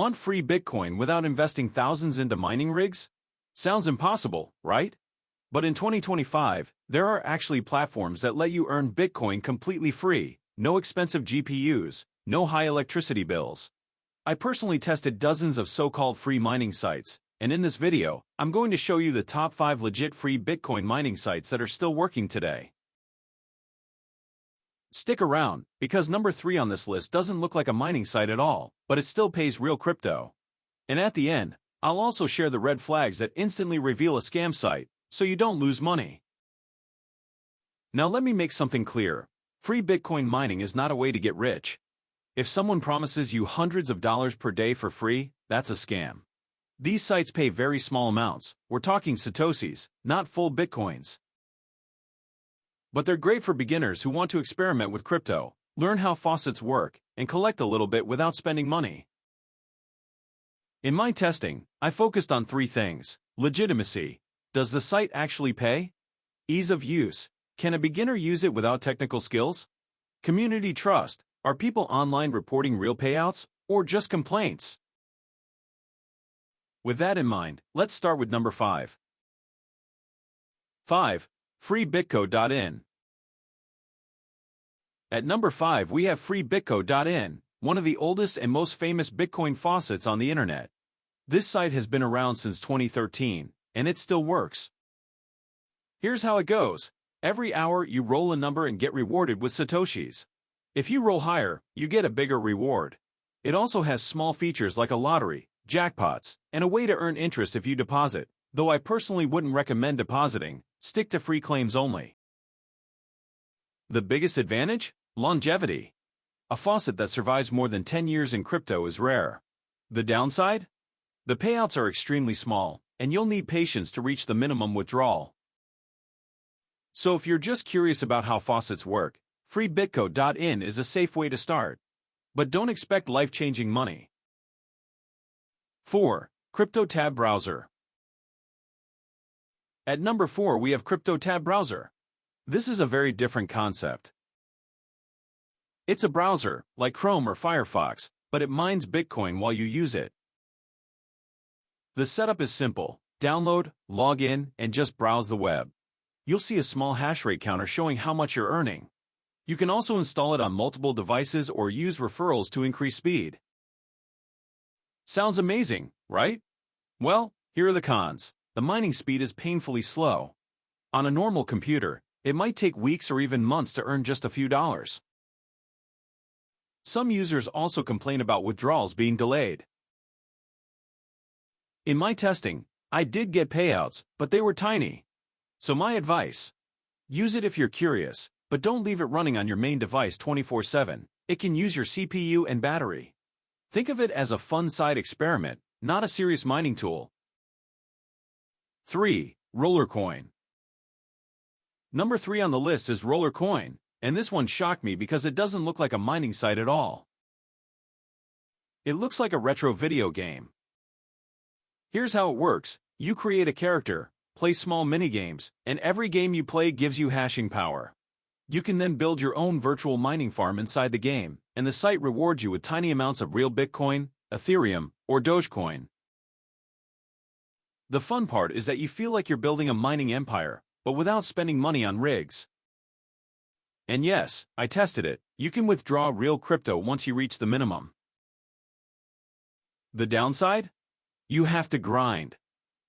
Want free Bitcoin without investing thousands into mining rigs? Sounds impossible, right? But in 2025, there are actually platforms that let you earn Bitcoin completely free, no expensive GPUs, no high electricity bills. I personally tested dozens of so-called free mining sites, and in this video, I'm going to show you the top 5 legit free Bitcoin mining sites that are still working today. Stick around, because number 3 on this list doesn't look like a mining site at all, but it still pays real crypto. And at the end, I'll also share the red flags that instantly reveal a scam site, so you don't lose money. Now let me make something clear. Free Bitcoin mining is not a way to get rich. If someone promises you hundreds of dollars per day for free, that's a scam. These sites pay very small amounts. We're talking Satoshis, not full Bitcoins. But they're great for beginners who want to experiment with crypto, learn how faucets work, and collect a little bit without spending money. In my testing, I focused on 3 things. Legitimacy. Does the site actually pay? Ease of use. Can a beginner use it without technical skills? Community trust. Are people online reporting real payouts, or just complaints? With that in mind, let's start with number 5. 5. FreeBitco.in. At number 5 we have FreeBitco.in, one of the oldest and most famous Bitcoin faucets on the internet. This site has been around since 2013, and it still works. Here's how it goes. Every hour you roll a number and get rewarded with Satoshis. If you roll higher, you get a bigger reward. It also has small features like a lottery, jackpots, and a way to earn interest if you deposit, though I personally wouldn't recommend depositing. Stick to free claims only. The biggest advantage? Longevity. A faucet that survives more than 10 years in crypto is rare. The downside? The payouts are extremely small, and you'll need patience to reach the minimum withdrawal. So if you're just curious about how faucets work, FreeBitco.in is a safe way to start. But don't expect life-changing money. 4. CryptoTab Browser. At number 4 we have CryptoTab Browser. This is a very different concept. It's a browser, like Chrome or Firefox, but it mines Bitcoin while you use it. The setup is simple. Download, log in, and just browse the web. You'll see a small hash rate counter showing how much you're earning. You can also install it on multiple devices or use referrals to increase speed. Sounds amazing, right? Well, here are the cons. The mining speed is painfully slow. On a normal computer, it might take weeks or even months to earn just a few dollars. Some users also complain about withdrawals being delayed. In my testing, I did get payouts, but they were tiny. So my advice: use it if you're curious, but don't leave it running on your main device 24/7. It can use your CPU and battery. Think of it as a fun side experiment, not a serious mining tool. 3. RollerCoin. Number 3 on the list is RollerCoin, and this one shocked me because it doesn't look like a mining site at all. It looks like a retro video game. Here's how it works. You create a character, play small minigames, and every game you play gives you hashing power. You can then build your own virtual mining farm inside the game, and the site rewards you with tiny amounts of real Bitcoin, Ethereum, or Dogecoin. The fun part is that you feel like you're building a mining empire, but without spending money on rigs. And yes, I tested it. You can withdraw real crypto once you reach the minimum. The downside? You have to grind.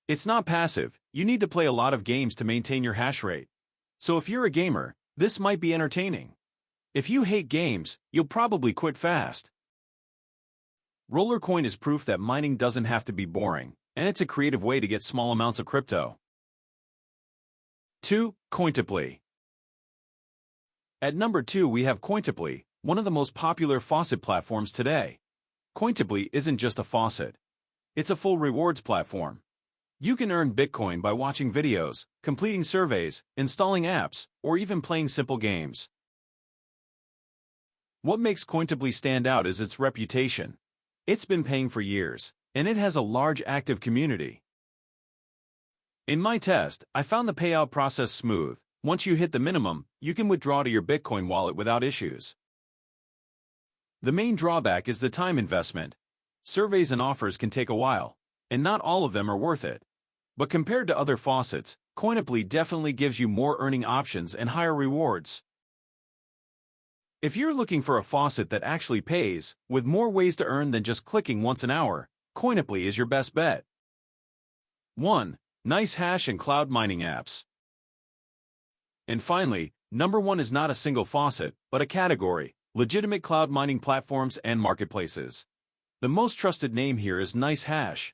It's not passive. You need to play a lot of games to maintain your hash rate. So if you're a gamer, this might be entertaining. If you hate games, you'll probably quit fast. RollerCoin is proof that mining doesn't have to be boring, and it's a creative way to get small amounts of crypto. 2. Cointiply. At number 2 we have Cointiply, one of the most popular faucet platforms today. Cointiply isn't just a faucet. It's a full rewards platform. You can earn Bitcoin by watching videos, completing surveys, installing apps, or even playing simple games. What makes Cointiply stand out is its reputation. It's been paying for years, and it has a large active community. In my test, I found the payout process smooth. Once you hit the minimum, you can withdraw to your Bitcoin wallet without issues. The main drawback is the time investment. Surveys and offers can take a while, and not all of them are worth it. But compared to other faucets, Cointiply definitely gives you more earning options and higher rewards. If you're looking for a faucet that actually pays, with more ways to earn than just clicking once an hour, Cointiply is your best bet. 1. NiceHash and cloud mining apps. And finally, number 1 is not a single faucet, but a category: legitimate cloud mining platforms and marketplaces. The most trusted name here is NiceHash.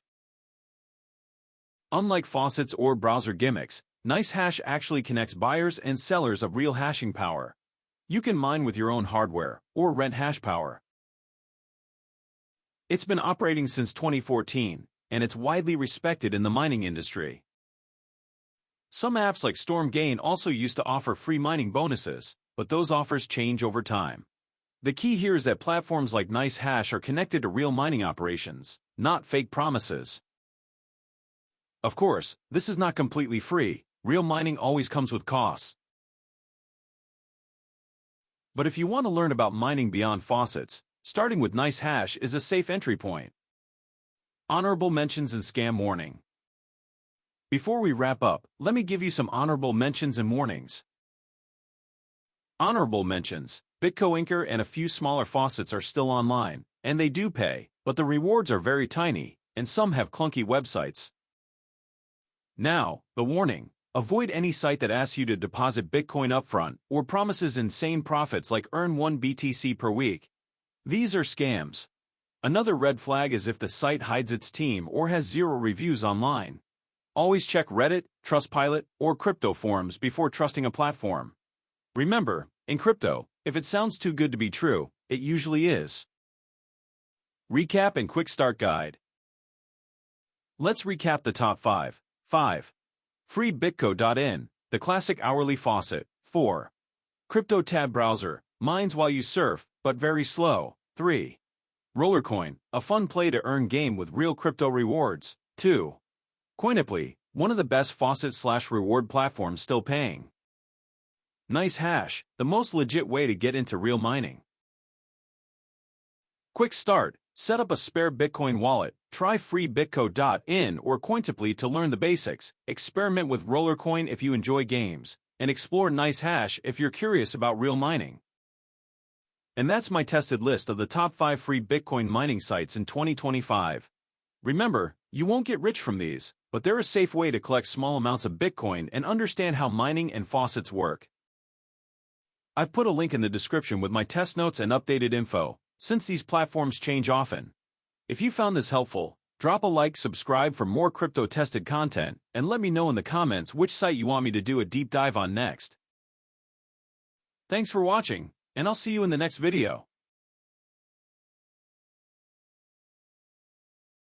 Unlike faucets or browser gimmicks, NiceHash actually connects buyers and sellers of real hashing power. You can mine with your own hardware, or rent hash power. It's been operating since 2014, and it's widely respected in the mining industry. Some apps like StormGain also used to offer free mining bonuses, but those offers change over time. The key here is that platforms like NiceHash are connected to real mining operations, not fake promises. Of course, this is not completely free. Real mining always comes with costs. But if you want to learn about mining beyond faucets, starting with NiceHash is a safe entry point. Honorable mentions and scam warning. Before we wrap up, let me give you some honorable mentions and warnings. Honorable mentions: BitcoInker and a few smaller faucets are still online, and they do pay, but the rewards are very tiny, and some have clunky websites. Now, the warning: avoid any site that asks you to deposit Bitcoin upfront or promises insane profits like earn 1 BTC per week. These are scams. Another red flag is if the site hides its team or has 0 reviews online. Always check Reddit, Trustpilot, or crypto forums before trusting a platform. Remember, in crypto, if it sounds too good to be true, it usually is. Recap and quick start guide. Let's recap the top 5. 5. Free Bitco.in, the classic hourly faucet. 4. CryptoTab browser, mines while you surf, but very slow. 3. RollerCoin, a fun play to earn game with real crypto rewards. 2. Cointiply, one of the best faucet/reward platforms still paying. NiceHash, the most legit way to get into real mining. Quick start: set up a spare Bitcoin wallet, try free Bitco.in or Cointiply to learn the basics, experiment with RollerCoin if you enjoy games, and explore NiceHash if you're curious about real mining. And that's my tested list of the top 5 free Bitcoin mining sites in 2025. Remember, you won't get rich from these, but they're a safe way to collect small amounts of Bitcoin and understand how mining and faucets work. I've put a link in the description with my test notes and updated info, since these platforms change often. If you found this helpful, drop a like, subscribe for more crypto-tested content, and let me know in the comments which site you want me to do a deep dive on next. Thanks for watching, and I'll see you in the next video.